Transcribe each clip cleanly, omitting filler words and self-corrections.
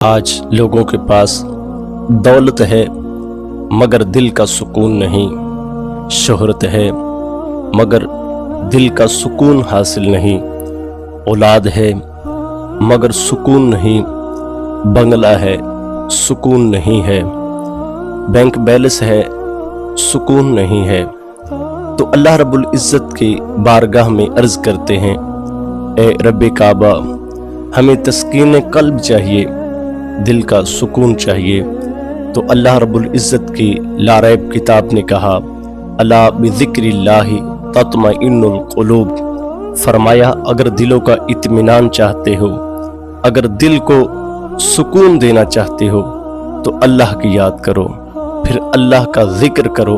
آج لوگوں کے پاس دولت ہے مگر دل کا سکون نہیں، شہرت ہے مگر دل کا سکون حاصل نہیں، اولاد ہے مگر سکون نہیں، بنگلہ ہے سکون نہیں ہے، بینک بیلنس ہے سکون نہیں ہے۔ تو اللہ رب العزت کی بارگاہ میں عرض کرتے ہیں، اے رب کعبہ، ہمیں تسکین قلب چاہیے، دل کا سکون چاہیے۔ تو اللہ رب العزت کی لاریب کتاب نے کہا، الا بذکر اللہ تطمئن القلوب، فرمایا اگر دلوں کا اطمینان چاہتے ہو، اگر دل کو سکون دینا چاہتے ہو تو اللہ کی یاد کرو، پھر اللہ کا ذکر کرو۔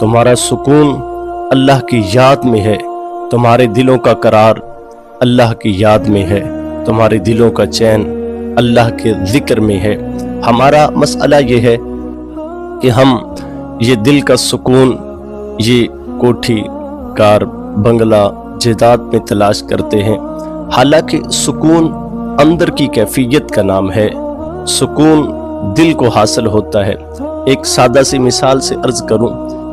تمہارا سکون اللہ کی یاد میں ہے، تمہارے دلوں کا قرار اللہ کی یاد میں ہے، تمہارے دلوں کا چین اللہ کے ذکر میں ہے۔ ہمارا مسئلہ یہ ہے کہ ہم یہ دل کا سکون، یہ کوٹھی کار بنگلہ جائیداد میں تلاش کرتے ہیں، حالانکہ سکون اندر کی کیفیت کا نام ہے، سکون دل کو حاصل ہوتا ہے۔ ایک سادہ سی مثال سے عرض کروں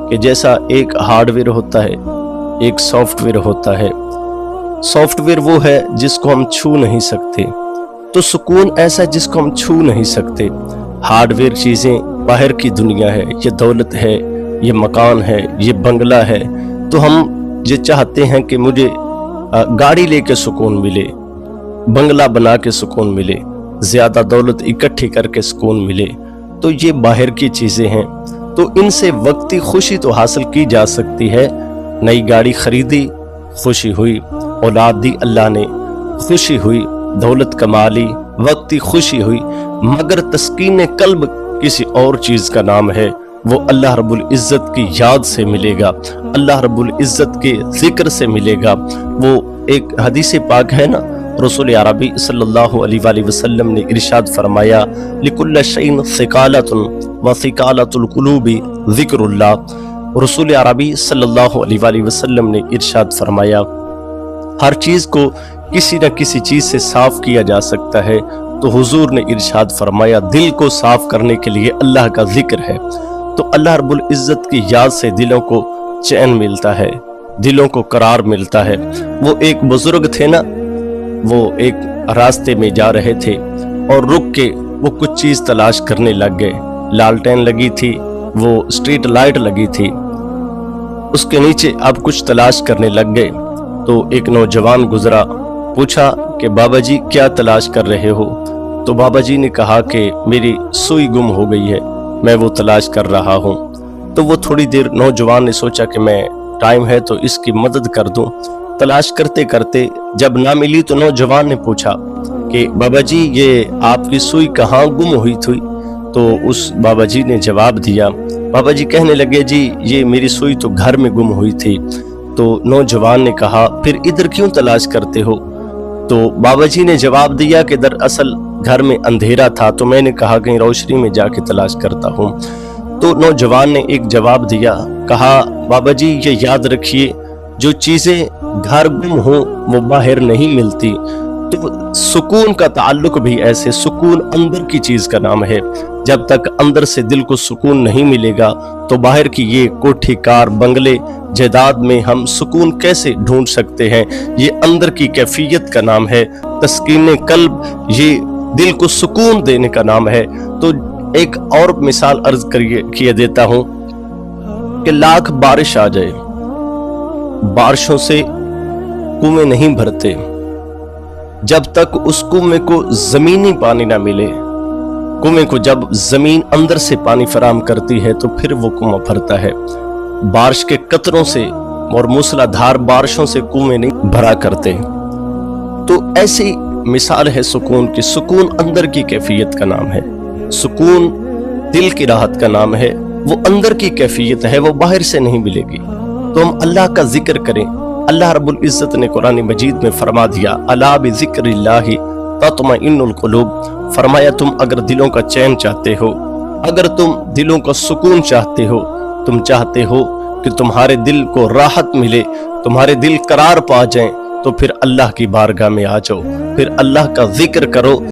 کہ جیسا ایک ہارڈ ویئر ہوتا ہے، ایک سافٹ ویئر ہوتا ہے۔ سافٹ ویئر وہ ہے جس کو ہم چھو نہیں سکتے، تو سکون ایسا جس کو ہم چھو نہیں سکتے۔ ہارڈ ویئر چیزیں باہر کی دنیا ہے، یہ دولت ہے، یہ مکان ہے، یہ بنگلہ ہے، تو ہم یہ چاہتے ہیں کہ مجھے گاڑی لے کے سکون ملے، بنگلہ بنا کے سکون ملے، زیادہ دولت اکٹھی کر کے سکون ملے۔ تو یہ باہر کی چیزیں ہیں، تو ان سے وقتی خوشی تو حاصل کی جا سکتی ہے۔ نئی گاڑی خریدی، خوشی ہوئی، اولاد دی اللہ نے، خوشی ہوئی، دولت کما لی، وقتی خوشی ہوئی، مگر تسکین قلب کسی اور چیز کا نام ہے، وہ اللہ رب العزت کی یاد سے ملے گا، اللہ رب العزت کے ذکر سے ملے گا۔ وہ ایک حدیث پاک ہے نا، رسول عربی صلی اللہ علیہ وآلہ وسلم نے ارشاد فرمایا، لِكُلَّ شَيْءٍ ثِقَالَةٌ وَثِقَالَةُ الْقُلُوبِ ذِكْرُ اللَّهِ۔ رسول عربی صلی اللہ علیہ وآلہ وسلم نے ارشاد فرمایا، ہر چیز کو کسی نہ کسی چیز سے صاف کیا جا سکتا ہے، تو حضور نے ارشاد فرمایا دل کو صاف کرنے کے لیے اللہ کا ذکر ہے۔ تو اللہ رب العزت کی یاد سے دلوں کو چین ملتا ہے، دلوں کو قرار ملتا ہے۔ وہ ایک بزرگ تھے نا، وہ ایک راستے میں جا رہے تھے اور رک کے وہ کچھ چیز تلاش کرنے لگ گئے۔ لالٹین لگی تھی، وہ اسٹریٹ لائٹ لگی تھی، اس کے نیچے اب کچھ تلاش کرنے لگ گئے۔ تو ایک نوجوان گزرا، پوچھا کہ بابا جی کیا تلاش کر رہے ہو؟ تو بابا جی نے کہا کہ میری سوئی گم ہو گئی ہے، میں وہ تلاش کر رہا ہوں۔ تو وہ تھوڑی دیر نوجوان نے سوچا کہ میں ٹائم ہے تو اس کی مدد کر دوں۔ تلاش کرتے کرتے جب نہ ملی تو نوجوان نے پوچھا کہ بابا جی یہ آپ کی سوئی کہاں گم ہوئی تھی؟ تو اس بابا جی نے جواب دیا، بابا جی کہنے لگے جی یہ میری سوئی تو گھر میں گم ہوئی تھی۔ تو نوجوان نے کہا پھر ادھر کیوں تلاش کرتے ہو؟ تو بابا جی نے جواب دیا کہ دراصل گھر میں اندھیرا تھا، تو میں نے کہا کہیں روشنی میں جا کے تلاش کرتا ہوں۔ تو نوجوان نے ایک جواب دیا، کہا بابا جی یہ یاد رکھیے جو چیزیں گھر گم ہوں وہ باہر نہیں ملتی۔ تو سکون کا تعلق بھی ایسے، سکون اندر کی چیز کا نام ہے۔ جب تک اندر سے دل کو سکون نہیں ملے گا تو باہر کی یہ کوٹھی کار بنگلے جائیداد میں ہم سکون کیسے ڈھونڈ سکتے ہیں؟ یہ اندر کی کیفیت کا نام ہے، تسکین قلب یہ دل کو سکون دینے کا نام ہے۔ تو ایک اور مثال عرض کیے دیتا ہوں کہ لاکھ بارش آ جائے، بارشوں سے کنویں نہیں بھرتے جب تک اس کنویں کو زمینی پانی نہ ملے۔ کنویں کو جب زمین اندر سے پانی فراہم کرتی ہے تو پھر وہ کنواں بھرتا ہے۔ بارش کے قطروں سے اور موسلا دھار بارشوں سے کنویں نہیں بھرا کرتے۔ تو ایسی مثال ہے سکون کی، سکون اندر کی کیفیت کا نام ہے، سکون دل کی راحت کا نام ہے، وہ اندر کی کیفیت ہے، وہ باہر سے نہیں ملے گی۔ تو ہم اللہ کا ذکر کریں۔ اللہ رب العزت نے قرآن مجید میں فرما دیا، الا بذکر اللہ تطمئن القلوب، فرمایا تم اگر دلوں کا چین چاہتے ہو، اگر تم دلوں کا سکون چاہتے ہو، تم چاہتے ہو کہ تمہارے دل کو راحت ملے، تمہارے دل قرار پا جائیں، تو پھر اللہ کی بارگاہ میں آ جاؤ، پھر اللہ کا ذکر کرو۔